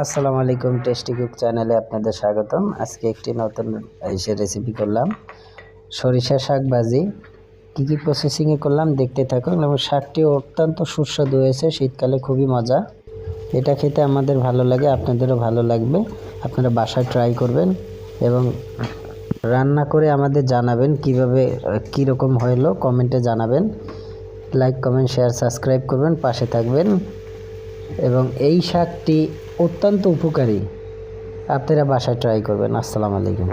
আসসালামু আলাইকুম, tasty cook চ্যানেলে আপনাদের স্বাগতম। আজকে একটি নতুন রেসিপি করলাম, সরিষা শাক ভাজি। কী প্রসেসিংয়ে করলাম দেখতে থাকুন। এবং শাকটি অত্যন্ত সুস্বাদু হয়েছে, শীতকালে খুবই মজা। এটা খেতে আমাদের ভালো লাগে, আপনাদেরও ভালো লাগবে। আপনারা বাসায় ট্রাই করবেন এবং রান্না করে আমাদের জানাবেন কীভাবে কীরকম হলো, কমেন্টে জানাবেন। লাইক, কমেন্ট, শেয়ার, সাবস্ক্রাইব করবেন, পাশে থাকবেন। এবং এই শাকটি অত্যন্ত উপকারী, আপনারা বাসায় ট্রাই করবেন। আসসালামু আলাইকুম।